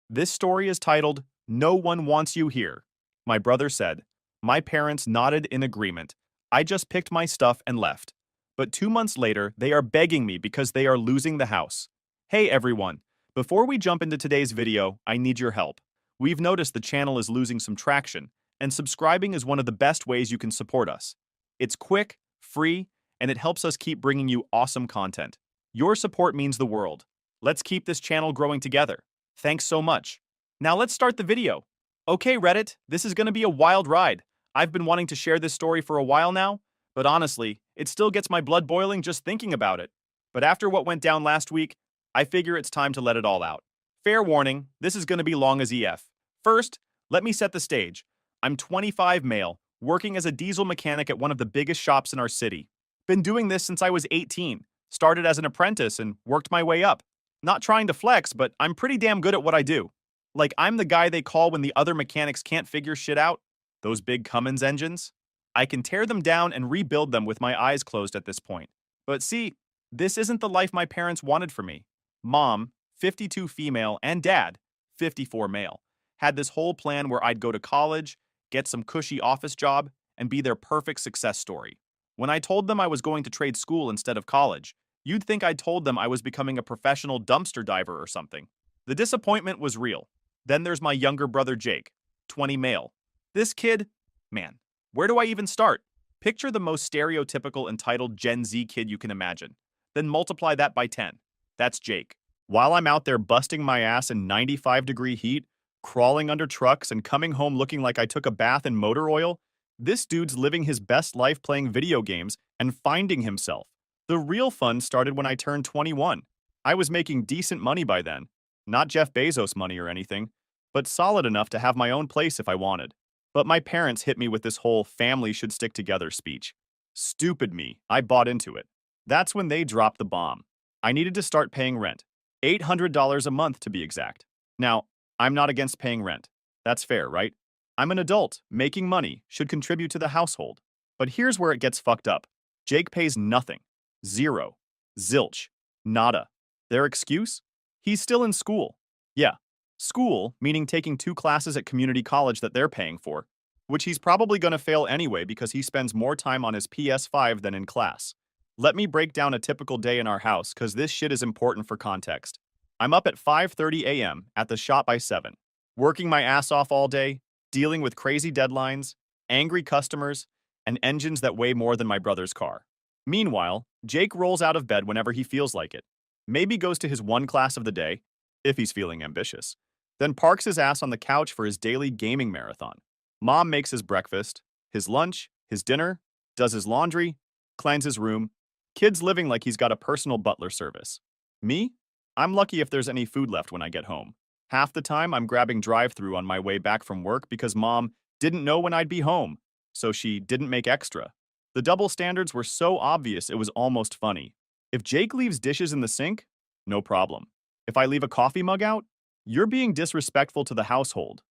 This story is titled, No One Wants You Here. My brother said. My parents nodded in agreement. I just picked my stuff and left. But 2 months later, they are begging me because they are losing the house. Hey everyone, before we jump into today's video, I need your help. We've noticed the channel is losing some traction, and subscribing is one of the best ways you can support us. It's quick, free, and it helps us keep bringing you awesome content. Your support means the world. Let's keep this channel growing together. Thanks so much. Now let's start the video. Okay, Reddit, this is going to be a wild ride. I've been wanting to share this story for a while now, but honestly, it still gets my blood boiling just thinking about it. But after what went down last week, I figure it's time to let it all out. Fair warning, this is going to be long as EF. First, let me set the stage. I'm 25 male, working as a diesel mechanic at one of the biggest shops in our city. Been doing this since I was 18, started as an apprentice and worked my way up. Not trying to flex, but I'm pretty damn good at what I do. Like, I'm the guy they call when the other mechanics can't figure shit out. Those big Cummins engines. I can tear them down and rebuild them with my eyes closed at this point. But see, this isn't the life my parents wanted for me. Mom, 52 female, and Dad, 54 male, had this whole plan where I'd go to college, get some cushy office job, and be their perfect success story. When I told them I was going to trade school instead of college, you'd think I told them I was becoming a professional dumpster diver or something. The disappointment was real. Then there's my younger brother Jake, 20 male. This kid, man, where do I even start? Picture the most stereotypical entitled Gen Z kid you can imagine. Then multiply that by 10. That's Jake. While I'm out there busting my ass in 95-degree heat, crawling under trucks and coming home looking like I took a bath in motor oil, this dude's living his best life playing video games and finding himself. The real fun started when I turned 21. I was making decent money by then. Not Jeff Bezos money or anything, but solid enough to have my own place if I wanted. But my parents hit me with this whole family should stick together speech. Stupid me, I bought into it. That's when they dropped the bomb. I needed to start paying rent. $800 a month to be exact. Now, I'm not against paying rent. That's fair, right? I'm an adult, making money, should contribute to the household. But here's where it gets fucked up. Jake pays nothing. Zero. Zilch. Nada. Their excuse? He's still in school. Yeah. School, meaning taking 2 classes at community college that they're paying for, which he's probably going to fail anyway because he spends more time on his PS5 than in class. Let me break down a typical day in our house because this shit is important for context. I'm up at 5:30 a.m. at the shop by 7, working my ass off all day, dealing with crazy deadlines, angry customers, and engines that weigh more than my brother's car. Meanwhile, Jake rolls out of bed whenever he feels like it. Maybe goes to his one class of the day, if he's feeling ambitious. Then parks his ass on the couch for his daily gaming marathon. Mom makes his breakfast, his lunch, his dinner, does his laundry, cleans his room. Kid's living like he's got a personal butler service. Me? I'm lucky if there's any food left when I get home. Half the time, I'm grabbing drive-thru on my way back from work because Mom didn't know when I'd be home, so she didn't make extra. The double standards were so obvious it was almost funny. If Jake leaves dishes in the sink, no problem. If I leave a coffee mug out, you're being disrespectful to the household.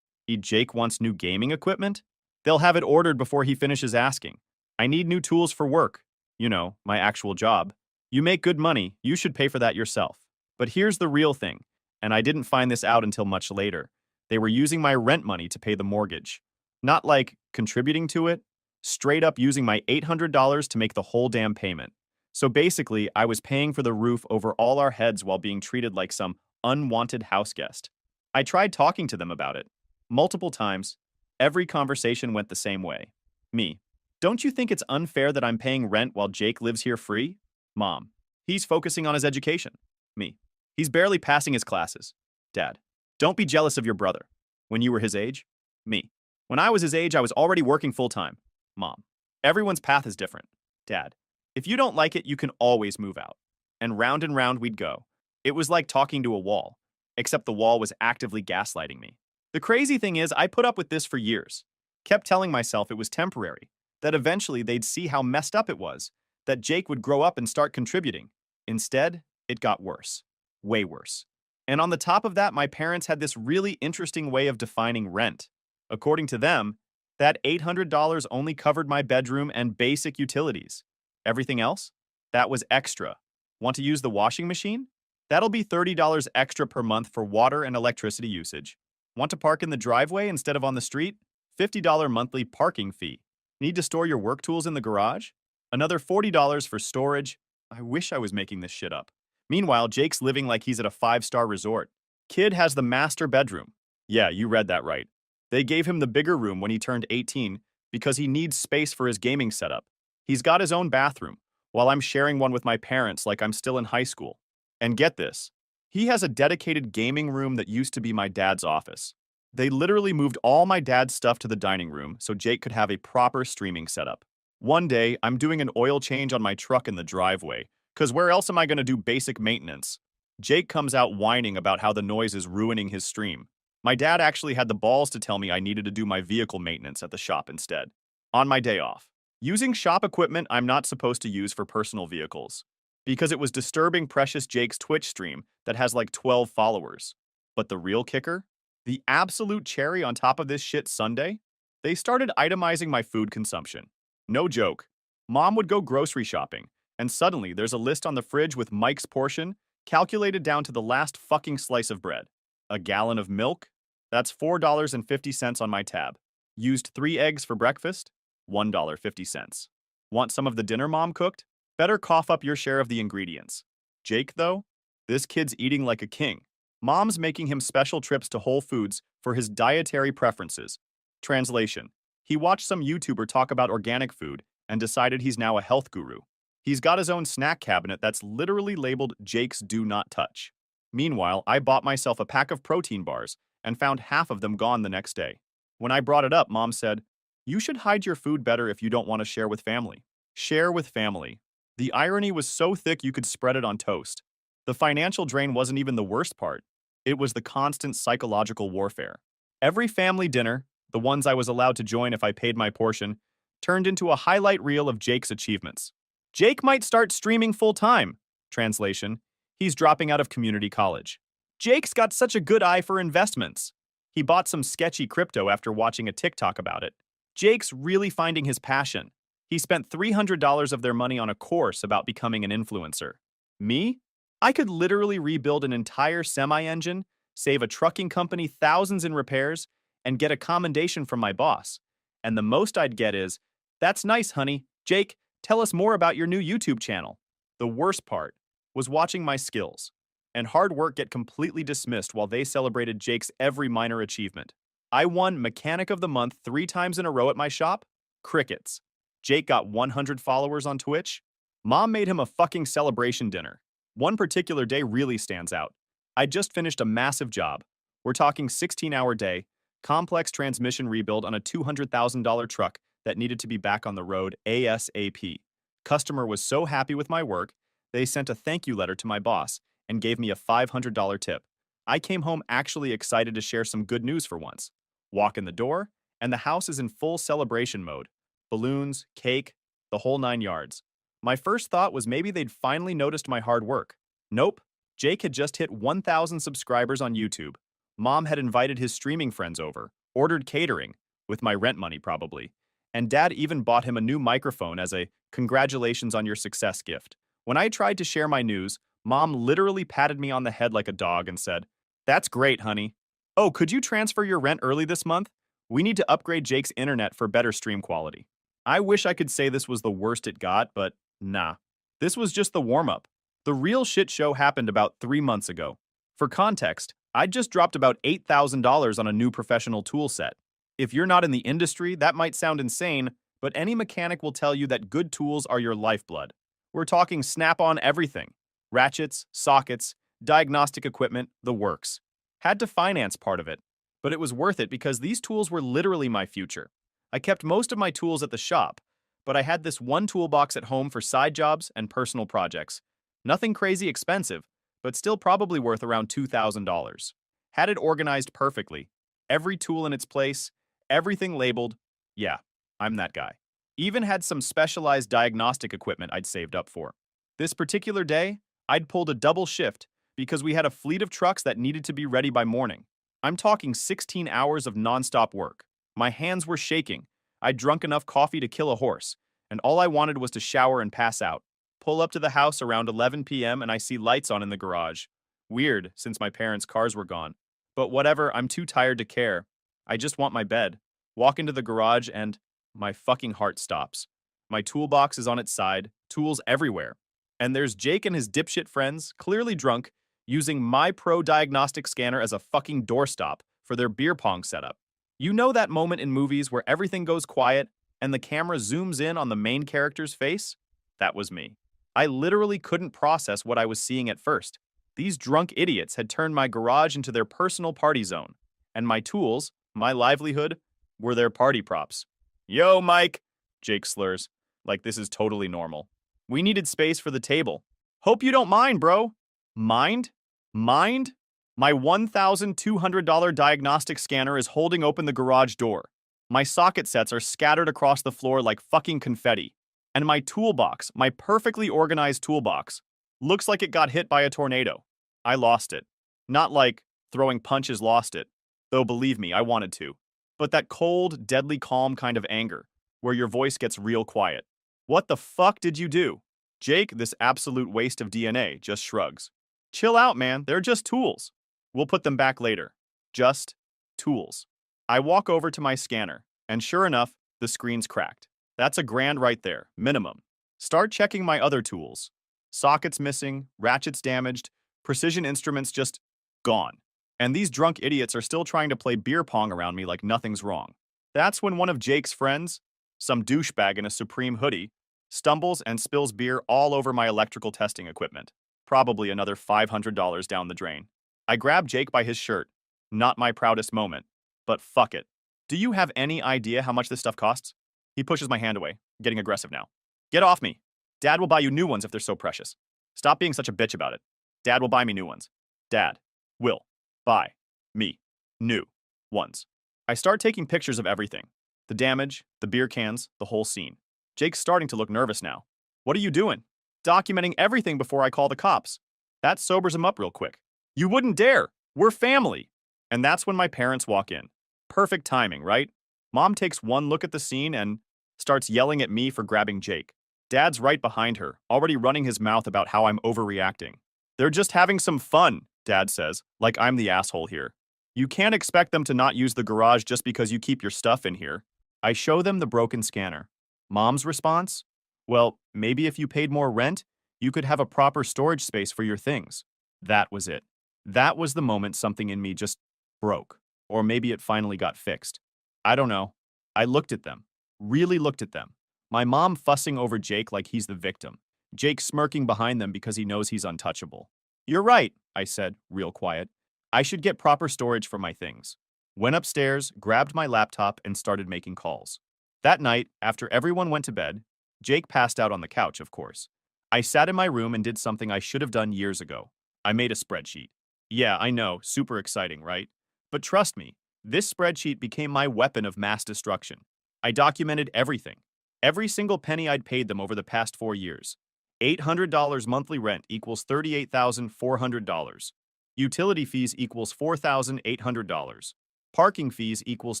Jake wants new gaming equipment? They'll have it ordered before he finishes asking. I need new tools for work. You know, my actual job. You make good money, you should pay for that yourself. But here's the real thing, and I didn't find this out until much later. They were using my rent money to pay the mortgage. Not like contributing to it, straight up using my $800 to make the whole damn payment. So basically, I was paying for the roof over all our heads while being treated like some unwanted house guest. I tried talking to them about it. Multiple times. Every conversation went the same way. Me. Don't you think it's unfair that I'm paying rent while Jake lives here free? Mom. He's focusing on his education. Me. He's barely passing his classes. Dad. Don't be jealous of your brother. When you were his age? Me. When I was his age, I was already working full-time. Mom. Everyone's path is different. Dad. If you don't like it, you can always move out. And round we'd go. It was like talking to a wall, except the wall was actively gaslighting me. The crazy thing is, I put up with this for years. Kept telling myself it was temporary, that eventually they'd see how messed up it was, that Jake would grow up and start contributing. Instead, it got worse. Way worse. And on the top of that, my parents had this really interesting way of defining rent. According to them, that $800 only covered my bedroom and basic utilities. Everything else? That was extra. Want to use the washing machine? That'll be $30 extra per month for water and electricity usage. Want to park in the driveway instead of on the street? $50 monthly parking fee. Need to store your work tools in the garage? Another $40 for storage. I wish I was making this shit up. Meanwhile, Jake's living like he's at a five-star resort. Kid has the master bedroom. Yeah, you read that right. They gave him the bigger room when he turned 18 because he needs space for his gaming setup. He's got his own bathroom, while I'm sharing one with my parents like I'm still in high school. And get this, he has a dedicated gaming room that used to be my dad's office. They literally moved all my dad's stuff to the dining room so Jake could have a proper streaming setup. One day, I'm doing an oil change on my truck in the driveway, because where else am I going to do basic maintenance? Jake comes out whining about how the noise is ruining his stream. My dad actually had the balls to tell me I needed to do my vehicle maintenance at the shop instead, on my day off, using shop equipment I'm not supposed to use for personal vehicles, because it was disturbing precious Jake's Twitch stream that has like 12 followers. But the real kicker? The absolute cherry on top of this shit sundae? They started itemizing my food consumption. No joke. Mom would go grocery shopping, and suddenly there's a list on the fridge with Mike's portion, calculated down to the last fucking slice of bread. A gallon of milk? That's $4.50 on my tab. Used 3 eggs for breakfast? $1.50. Want some of the dinner Mom cooked? Better cough up your share of the ingredients. Jake, though? This kid's eating like a king. Mom's making him special trips to Whole Foods for his dietary preferences. Translation: he watched some YouTuber talk about organic food and decided he's now a health guru. He's got his own snack cabinet that's literally labeled Jake's Do Not Touch. Meanwhile, I bought myself a pack of protein bars and found half of them gone the next day. When I brought it up, Mom said, "You should hide your food better if you don't want to share with family." Share with family. The irony was so thick you could spread it on toast. The financial drain wasn't even the worst part. It was the constant psychological warfare. Every family dinner, the ones I was allowed to join if I paid my portion, turned into a highlight reel of Jake's achievements. Jake might start streaming full-time. Translation: he's dropping out of community college. Jake's got such a good eye for investments. He bought some sketchy crypto after watching a TikTok about it. Jake's really finding his passion. He spent $300 of their money on a course about becoming an influencer. Me? I could literally rebuild an entire semi-engine, save a trucking company thousands in repairs, and get a commendation from my boss. And the most I'd get is, "That's nice, honey. Jake, tell us more about your new YouTube channel." The worst part was watching my skills and hard work get completely dismissed while they celebrated Jake's every minor achievement. I won Mechanic of the Month 3 times in a row at my shop. Crickets. Jake got 100 followers on Twitch. Mom made him a fucking celebration dinner. One particular day really stands out. I just finished a massive job. We're talking 16-hour day, complex transmission rebuild on a $200,000 truck that needed to be back on the road ASAP. Customer was so happy with my work, they sent a thank you letter to my boss and gave me a $500 tip. I came home actually excited to share some good news for once. Walk in the door, and the house is in full celebration mode. Balloons, cake, the whole 9 yards. My first thought was maybe they'd finally noticed my hard work. Nope. Jake had just hit 1,000 subscribers on YouTube. Mom had invited his streaming friends over, ordered catering, with my rent money probably, and Dad even bought him a new microphone as a "congratulations on your success" gift. When I tried to share my news, Mom literally patted me on the head like a dog and said, "That's great, honey. Oh, could you transfer your rent early this month? We need to upgrade Jake's internet for better stream quality." I wish I could say this was the worst it got, but nah. This was just the warm-up. The real shit show happened about 3 months ago. For context, I'd just dropped about $8,000 on a new professional tool set. If you're not in the industry, that might sound insane, but any mechanic will tell you that good tools are your lifeblood. We're talking snap-on everything. Ratchets, sockets, diagnostic equipment, the works. Had to finance part of it, but it was worth it because these tools were literally my future. I kept most of my tools at the shop, but I had this one toolbox at home for side jobs and personal projects. Nothing crazy expensive, but still probably worth around $2,000. Had it organized perfectly. Every tool in its place, everything labeled. Yeah, I'm that guy. Even had some specialized diagnostic equipment I'd saved up for. This particular day, I'd pulled a double shift because we had a fleet of trucks that needed to be ready by morning. I'm talking 16 hours of nonstop work. My hands were shaking. I'd drunk enough coffee to kill a horse, and all I wanted was to shower and pass out. Pull up to the house around 11 p.m. and I see lights on in the garage. Weird, since my parents' cars were gone. But whatever, I'm too tired to care. I just want my bed. Walk into the garage and my fucking heart stops. My toolbox is on its side, tools everywhere. And there's Jake and his dipshit friends, clearly drunk, using my pro diagnostic scanner as a fucking doorstop for their beer pong setup. You know that moment in movies where everything goes quiet and the camera zooms in on the main character's face? That was me. I literally couldn't process what I was seeing at first. These drunk idiots had turned my garage into their personal party zone, and my tools, my livelihood, were their party props. Yo, Mike, Jake slurs, like this is totally normal. We needed space for the table. Hope you don't mind, bro. Mind? Mind? My $1,200 diagnostic scanner is holding open the garage door. My socket sets are scattered across the floor like fucking confetti. And my toolbox, my perfectly organized toolbox, looks like it got hit by a tornado. I lost it. Not like throwing punches lost it, though believe me, I wanted to. But that cold, deadly calm kind of anger, where your voice gets real quiet. What the fuck did you do? Jake, this absolute waste of DNA, just shrugs. Chill out, man, they're just tools. We'll put them back later. Just tools. I walk over to my scanner, and sure enough, the screen's cracked. That's $1,000 right there, minimum. Start checking my other tools. Sockets missing, ratchets damaged, precision instruments just gone. And these drunk idiots are still trying to play beer pong around me like nothing's wrong. That's when one of Jake's friends, some douchebag in a Supreme hoodie, stumbles and spills beer all over my electrical testing equipment. Probably another $500 down the drain. I grab Jake by his shirt. Not my proudest moment, but fuck it. Do you have any idea how much this stuff costs? He pushes my hand away, getting aggressive now. Get off me. Dad will buy you new ones if they're so precious. Stop being such a bitch about it. Dad will buy me new ones. Dad will buy me new ones. I start taking pictures of everything. The damage, the beer cans, the whole scene. Jake's starting to look nervous now. What are you doing? Documenting everything before I call the cops. That sobers him up real quick. You wouldn't dare. We're family. And that's when my parents walk in. Perfect timing, right? Mom takes one look at the scene and starts yelling at me for grabbing Jake. Dad's right behind her, already running his mouth about how I'm overreacting. They're just having some fun, Dad says, like I'm the asshole here. You can't expect them to not use the garage just because you keep your stuff in here. I show them the broken scanner. Mom's response? Well, maybe if you paid more rent, you could have a proper storage space for your things. That was it. That was the moment something in me just broke. Or maybe it finally got fixed. I don't know. I looked at them. Really looked at them. My mom fussing over Jake like he's the victim. Jake smirking behind them because he knows he's untouchable. You're right, I said, real quiet. I should get proper storage for my things. Went upstairs, grabbed my laptop, and started making calls. That night, after everyone went to bed, Jake passed out on the couch, of course. I sat in my room and did something I should have done years ago. I made a spreadsheet. Yeah, I know, super exciting, right? But trust me, this spreadsheet became my weapon of mass destruction. I documented everything. Every single penny I'd paid them over the past 4 years. $800 monthly rent equals $38,400. Utility fees equals $4,800. Parking fees equals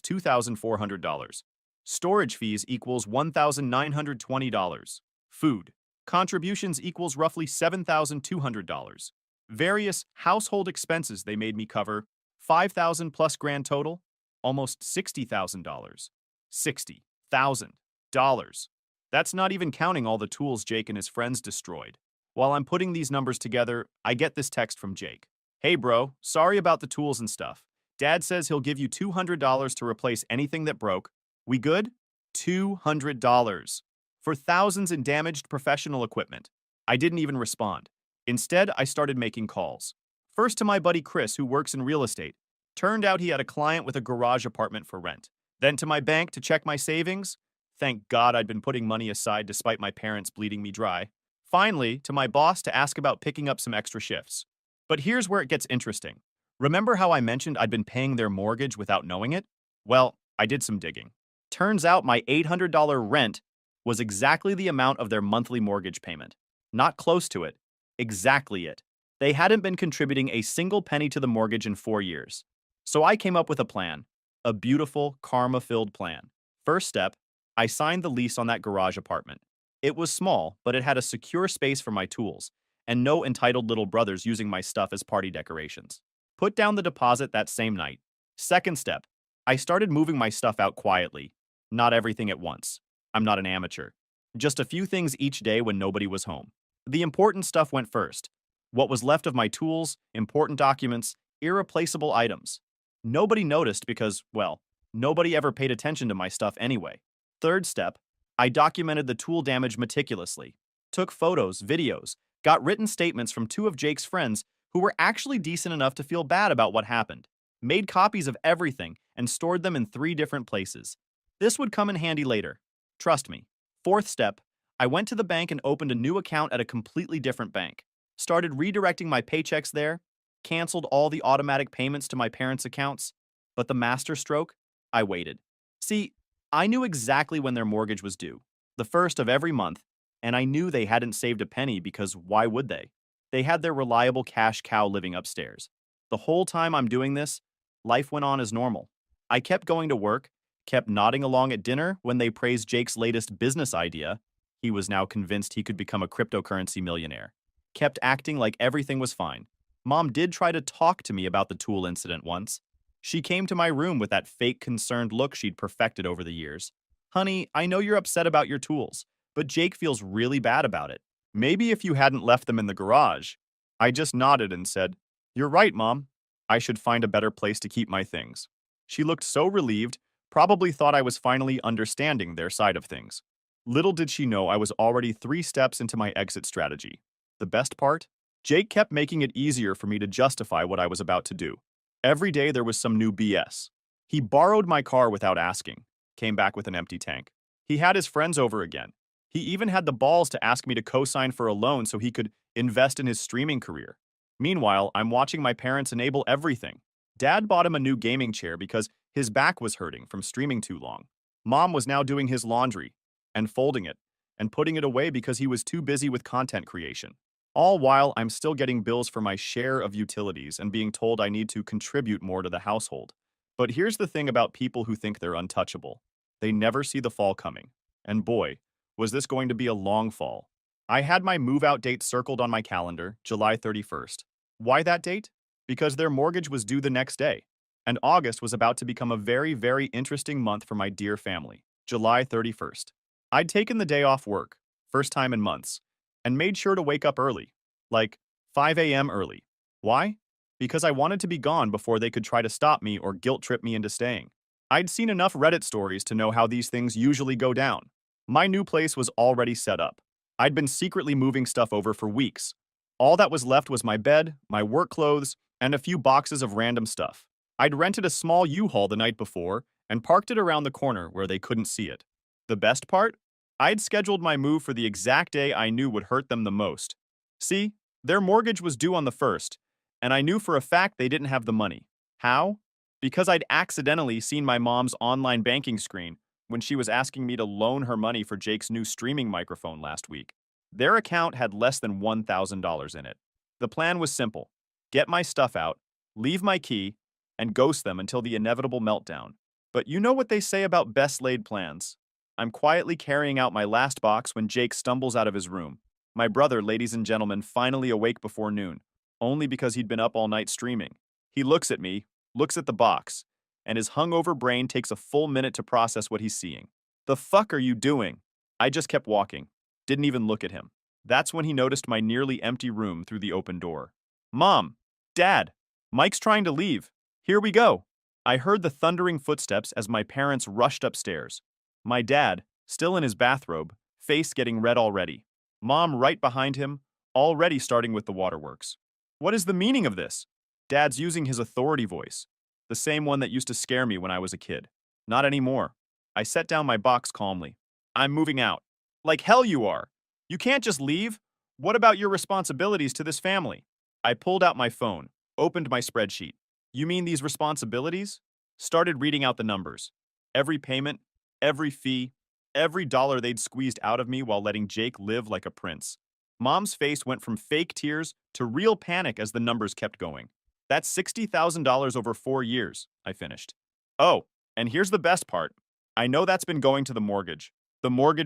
$2,400. Storage fees equals $1,920. Food. Contributions equals roughly $7,200. Various household expenses they made me cover, $5,000 plus grand total, almost $60,000. $60,000. That's not even counting all the tools Jake and his friends destroyed. While I'm putting these numbers together, I get this text from Jake. Hey bro, sorry about the tools and stuff. Dad says he'll give you $200 to replace anything that broke. We good? $200. For thousands in damaged professional equipment. I didn't even respond. Instead, I started making calls. First to my buddy Chris, who works in real estate. Turned out he had a client with a garage apartment for rent. Then to my bank to check my savings. Thank God I'd been putting money aside despite my parents bleeding me dry. Finally, to my boss to ask about picking up some extra shifts. But here's where it gets interesting. Remember how I mentioned I'd been paying their mortgage without knowing it? Well, I did some digging. Turns out my $800 rent was exactly the amount of their monthly mortgage payment. Not close to it. Exactly it. They hadn't been contributing a single penny to the mortgage in 4 years. So I came up with a plan. A beautiful, karma-filled plan. First step, I signed the lease on that garage apartment. It was small, but it had a secure space for my tools, and no entitled little brothers using my stuff as party decorations. Put down the deposit that same night. Second step, I started moving my stuff out quietly. Not everything at once. I'm not an amateur. Just a few things each day when nobody was home. The important stuff went first. What was left of my tools, important documents, irreplaceable items. Nobody noticed because, well, nobody ever paid attention to my stuff anyway. Third step, I documented the tool damage meticulously. Took photos, videos, got written statements from two of Jake's friends who were actually decent enough to feel bad about what happened. Made copies of everything and stored them in 3 different places. This would come in handy later. Trust me. Fourth step, I went to the bank and opened a new account at a completely different bank. Started redirecting my paychecks there, canceled all the automatic payments to my parents' accounts, but the master stroke, I waited. See, I knew exactly when their mortgage was due, the first of every month, and I knew they hadn't saved a penny because why would they? They had their reliable cash cow living upstairs. The whole time I'm doing this, life went on as normal. I kept going to work, kept nodding along at dinner when they praised Jake's latest business idea. He was now convinced he could become a cryptocurrency millionaire. Kept acting like everything was fine. Mom did try to talk to me about the tool incident once. She came to my room with that fake concerned look she'd perfected over the years. Honey, I know you're upset about your tools, but Jake feels really bad about it. Maybe if you hadn't left them in the garage. I just nodded and said, You're right, Mom. I should find a better place to keep my things. She looked so relieved, probably thought I was finally understanding their side of things. Little did she know I was already 3 steps into my exit strategy. The best part? Jake kept making it easier for me to justify what I was about to do. Every day there was some new BS. He borrowed my car without asking, came back with an empty tank. He had his friends over again. He even had the balls to ask me to co-sign for a loan so he could invest in his streaming career. Meanwhile, I'm watching my parents enable everything. Dad bought him a new gaming chair because his back was hurting from streaming too long. Mom was now doing his laundry and folding it and putting it away because he was too busy with content creation. All while I'm still getting bills for my share of utilities and being told I need to contribute more to the household. But here's the thing about people who think they're untouchable. They never see the fall coming. And boy, was this going to be a long fall. I had my move-out date circled on my calendar, July 31st. Why that date? Because their mortgage was due the next day. And August was about to become a very, very interesting month for my dear family, July 31st. I'd taken the day off work, first time in months, and made sure to wake up early, like 5 a.m. early. Why? Because I wanted to be gone before they could try to stop me or guilt trip me into staying. I'd seen enough Reddit stories to know how these things usually go down. My new place was already set up. I'd been secretly moving stuff over for weeks. All that was left was my bed, my work clothes, and a few boxes of random stuff. I'd rented a small U-Haul the night before and parked it around the corner where they couldn't see it. The best part? I'd scheduled my move for the exact day I knew would hurt them the most. See, their mortgage was due on the 1st, and I knew for a fact they didn't have the money. How? Because I'd accidentally seen my mom's online banking screen when she was asking me to loan her money for Jake's new streaming microphone last week. Their account had less than $1,000 in it. The plan was simple. Get my stuff out, leave my key, and ghost them until the inevitable meltdown. But you know what they say about best laid plans. I'm quietly carrying out my last box when Jake stumbles out of his room. My brother, ladies and gentlemen, finally awake before noon, only because he'd been up all night streaming. He looks at me, looks at the box, and his hungover brain takes a full minute to process what he's seeing. The fuck are you doing? I just kept walking. Didn't even look at him. That's when he noticed my nearly empty room through the open door. Mom! Dad! Mike's trying to leave. Here we go. I heard the thundering footsteps as my parents rushed upstairs. My dad, still in his bathrobe, face getting red already. Mom right behind him, already starting with the waterworks. What is the meaning of this? Dad's using his authority voice, the same one that used to scare me when I was a kid. Not anymore. I set down my box calmly. I'm moving out. Like hell you are. You can't just leave. What about your responsibilities to this family? I pulled out my phone, opened my spreadsheet. You mean these responsibilities? Started reading out the numbers. Every payment, every fee, every dollar they'd squeezed out of me while letting Jake live like a prince. Mom's face went from fake tears to real panic as the numbers kept going. That's $60,000 over 4 years, I finished. Oh, and here's the best part. I know that's been going to the mortgage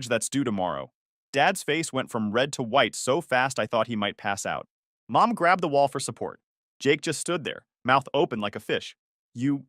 that's due tomorrow. Dad's face went from red to white so fast I thought he might pass out. Mom grabbed the wall for support. Jake just stood there, mouth open like a fish. You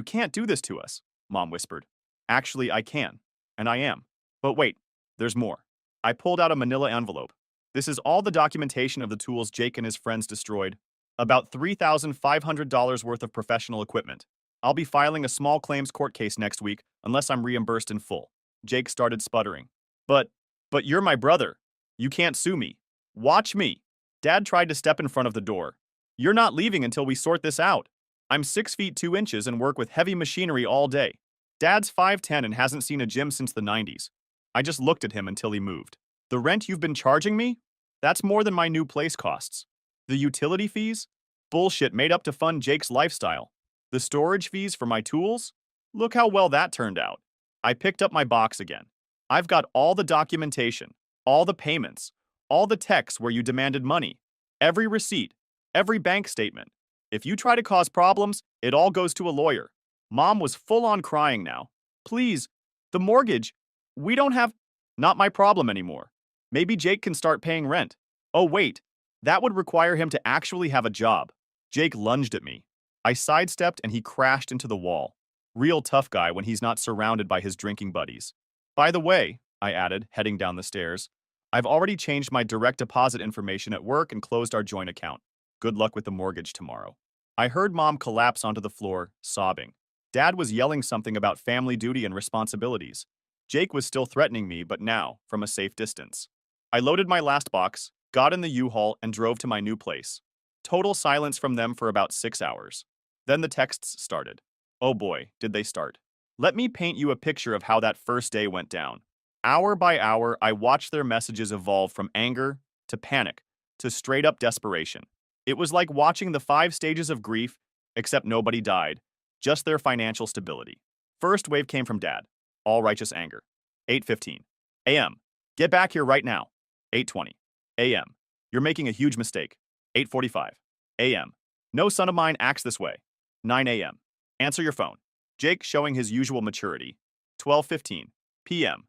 can't do this to us, Mom whispered. Actually, I can. And I am. But wait, there's more. I pulled out a manila envelope. This is all the documentation of the tools Jake and his friends destroyed. About $3,500 worth of professional equipment. I'll be filing a small claims court case next week unless I'm reimbursed in full. Jake started sputtering. But you're my brother. You can't sue me. Watch me. Dad tried to step in front of the door. You're not leaving until we sort this out. I'm 6 feet 2 inches and work with heavy machinery all day. Dad's 5'10" and hasn't seen a gym since the 90s. I just looked at him until he moved. The rent you've been charging me? That's more than my new place costs. The utility fees? Bullshit made up to fund Jake's lifestyle. The storage fees for my tools? Look how well that turned out. I picked up my box again. I've got all the documentation, all the payments, all the texts where you demanded money, every receipt, every bank statement. If you try to cause problems, it all goes to a lawyer. Mom was full on crying now. Please, the mortgage. We don't have. Not my problem anymore. Maybe Jake can start paying rent. Oh, wait. That would require him to actually have a job. Jake lunged at me. I sidestepped and he crashed into the wall. Real tough guy when he's not surrounded by his drinking buddies. By the way, I added, heading down the stairs, I've already changed my direct deposit information at work and closed our joint account. Good luck with the mortgage tomorrow. I heard Mom collapse onto the floor, sobbing. Dad was yelling something about family duty and responsibilities. Jake was still threatening me, but now, from a safe distance. I loaded my last box, got in the U-Haul, and drove to my new place. Total silence from them for about 6 hours. Then the texts started. Oh boy, did they start. Let me paint you a picture of how that first day went down. Hour by hour, I watched their messages evolve from anger to panic to straight-up desperation. It was like watching the 5 stages of grief, except nobody died, just their financial stability. First wave came from Dad. All righteous anger. 8:15 a.m. Get back here right now. 8:20 a.m. You're making a huge mistake. 8:45 a.m. No son of mine acts this way. 9 a.m. Answer your phone. Jake showing his usual maturity. 12:15 p.m.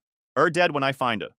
Dead when I find a.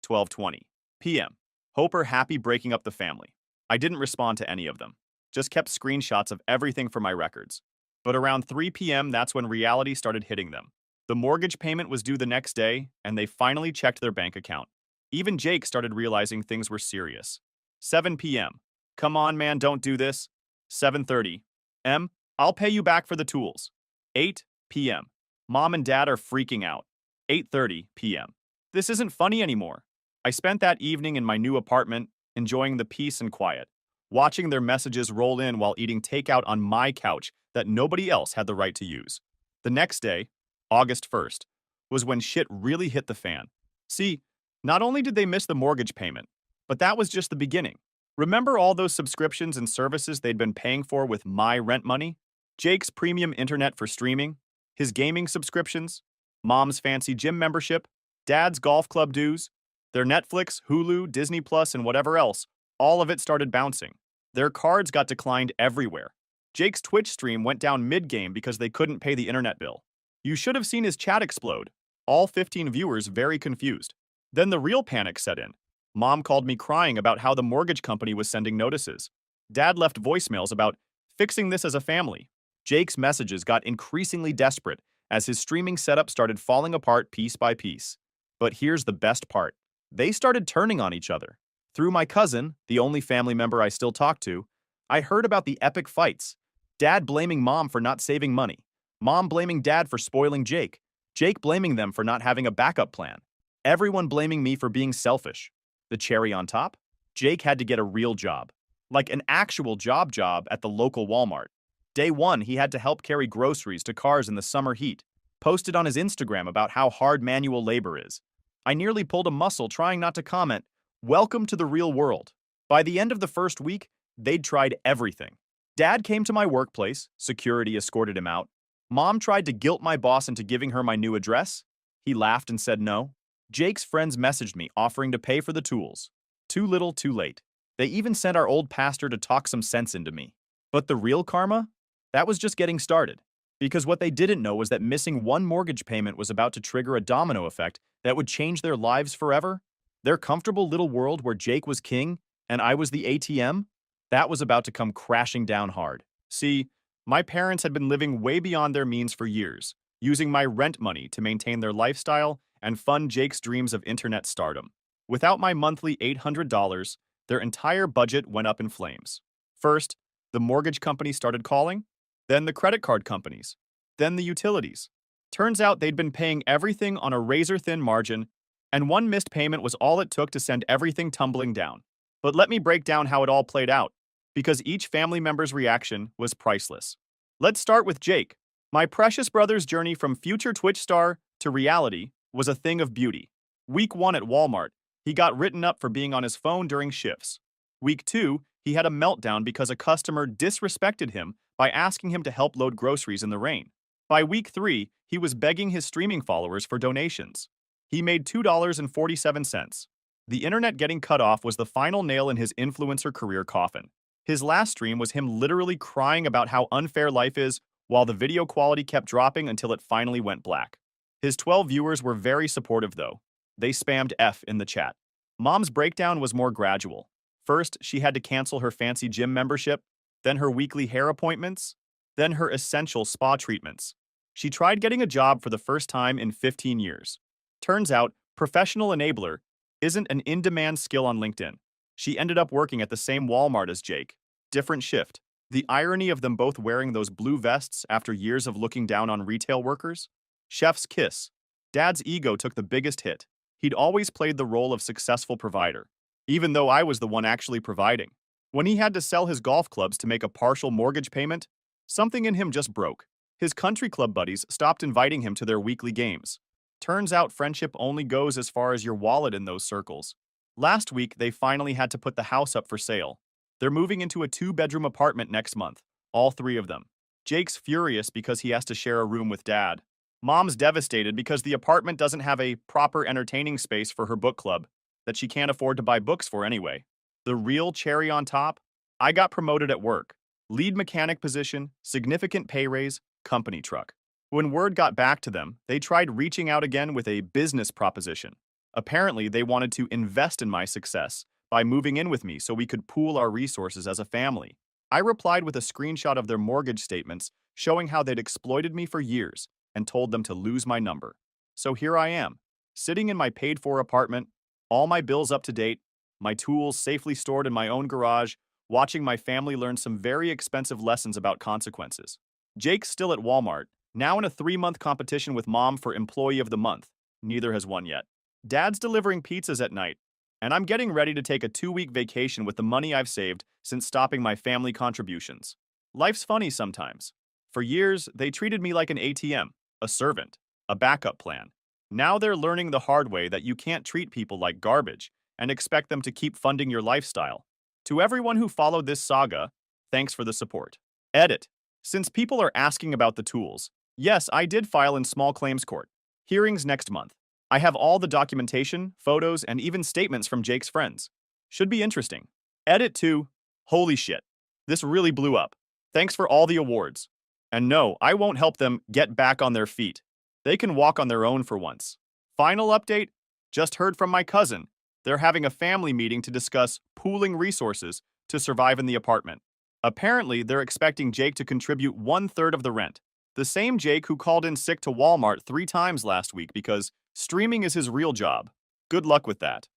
12:20 p.m. Hoper happy breaking up the family. I didn't respond to any of them. Just kept screenshots of everything for my records. But around 3 p.m. that's when reality started hitting them. The mortgage payment was due the next day, and they finally checked their bank account. Even Jake started realizing things were serious. 7 p.m. Come on, man, don't do this. 7:30 m. I'll pay you back for the tools. 8 p.m. Mom and Dad are freaking out. 8:30 p.m. This isn't funny anymore. I spent that evening in my new apartment, enjoying the peace and quiet, watching their messages roll in while eating takeout on my couch that nobody else had the right to use. The next day, August 1st, was when shit really hit the fan. See, not only did they miss the mortgage payment, but that was just the beginning. Remember all those subscriptions and services they'd been paying for with my rent money? Jake's premium internet for streaming, his gaming subscriptions, Mom's fancy gym membership, Dad's golf club dues, their Netflix, Hulu, Disney Plus, and whatever else, all of it started bouncing. Their cards got declined everywhere. Jake's Twitch stream went down mid-game because they couldn't pay the internet bill. You should have seen his chat explode. All 15 viewers very confused. Then the real panic set in. Mom called me crying about how the mortgage company was sending notices. Dad left voicemails about fixing this as a family. Jake's messages got increasingly desperate as his streaming setup started falling apart piece by piece. But here's the best part. They started turning on each other. Through my cousin, the only family member I still talk to, I heard about the epic fights. Dad blaming Mom for not saving money. Mom blaming Dad for spoiling Jake. Jake blaming them for not having a backup plan. Everyone blaming me for being selfish. The cherry on top? Jake had to get a real job. Like an actual job at the local Walmart. Day one, he had to help carry groceries to cars in the summer heat. Posted on his Instagram about how hard manual labor is. I nearly pulled a muscle trying not to comment, "Welcome to the real world." By the end of the first week, they'd tried everything. Dad came to my workplace, security escorted him out. Mom tried to guilt my boss into giving her my new address. He laughed and said no. Jake's friends messaged me offering to pay for the tools. Too little, too late. They even sent our old pastor to talk some sense into me. But the real karma? That was just getting started. Because what they didn't know was that missing one mortgage payment was about to trigger a domino effect that would change their lives forever. Their comfortable little world where Jake was king and I was the ATM? That was about to come crashing down hard. See, my parents had been living way beyond their means for years, using my rent money to maintain their lifestyle and fund Jake's dreams of internet stardom. Without my monthly $800, their entire budget went up in flames. First, the mortgage company started calling, then the credit card companies, then the utilities. Turns out they'd been paying everything on a razor-thin margin, and one missed payment was all it took to send everything tumbling down. But let me break down how it all played out, because each family member's reaction was priceless. Let's start with Jake. My precious brother's journey from future Twitch star to reality was a thing of beauty. Week 1 at Walmart, he got written up for being on his phone during shifts. Week 2, he had a meltdown because a customer disrespected him by asking him to help load groceries in the rain. By week 3, he was begging his streaming followers for donations. He made $2.47. The internet getting cut off was the final nail in his influencer career coffin. His last stream was him literally crying about how unfair life is while the video quality kept dropping until it finally went black. His 12 viewers were very supportive though. They spammed F in the chat. Mom's breakdown was more gradual. First, she had to cancel her fancy gym membership, then her weekly hair appointments, then her essential spa treatments. She tried getting a job for the first time in 15 years. Turns out, professional enabler isn't an in-demand skill on LinkedIn. She ended up working at the same Walmart as Jake. Different shift. The irony of them both wearing those blue vests after years of looking down on retail workers? Chef's kiss. Dad's ego took the biggest hit. He'd always played the role of successful provider, even though I was the one actually providing. When he had to sell his golf clubs to make a partial mortgage payment, something in him just broke. His country club buddies stopped inviting him to their weekly games. Turns out friendship only goes as far as your wallet in those circles. Last week, they finally had to put the house up for sale. They're moving into a 2-bedroom apartment next month, all 3 of them. Jake's furious because he has to share a room with Dad. Mom's devastated because the apartment doesn't have a proper entertaining space for her book club that she can't afford to buy books for anyway. The real cherry on top? I got promoted at work. Lead mechanic position, significant pay raise, company truck. When word got back to them, they tried reaching out again with a business proposition. Apparently, they wanted to invest in my success by moving in with me so we could pool our resources as a family. I replied with a screenshot of their mortgage statements showing how they'd exploited me for years and told them to lose my number. So here I am, sitting in my paid-for apartment, all my bills up to date, my tools safely stored in my own garage, watching my family learn some very expensive lessons about consequences. Jake's still at Walmart, now in a 3-month competition with Mom for Employee of the Month. Neither has won yet. Dad's delivering pizzas at night, and I'm getting ready to take a 2-week vacation with the money I've saved since stopping my family contributions. Life's funny sometimes. For years, they treated me like an ATM, a servant, a backup plan. Now they're learning the hard way that you can't treat people like garbage and expect them to keep funding your lifestyle. To everyone who followed this saga, thanks for the support. Edit. Since people are asking about the tools, yes, I did file in small claims court. Hearings next month. I have all the documentation, photos, and even statements from Jake's friends. Should be interesting. Edit 2. Holy shit. This really blew up. Thanks for all the awards. And no, I won't help them get back on their feet. They can walk on their own for once. Final update? Just heard from my cousin. They're having a family meeting to discuss pooling resources to survive in the apartment. Apparently, they're expecting Jake to contribute 1/3 of the rent. The same Jake who called in sick to Walmart 3 times last week because streaming is his real job. Good luck with that.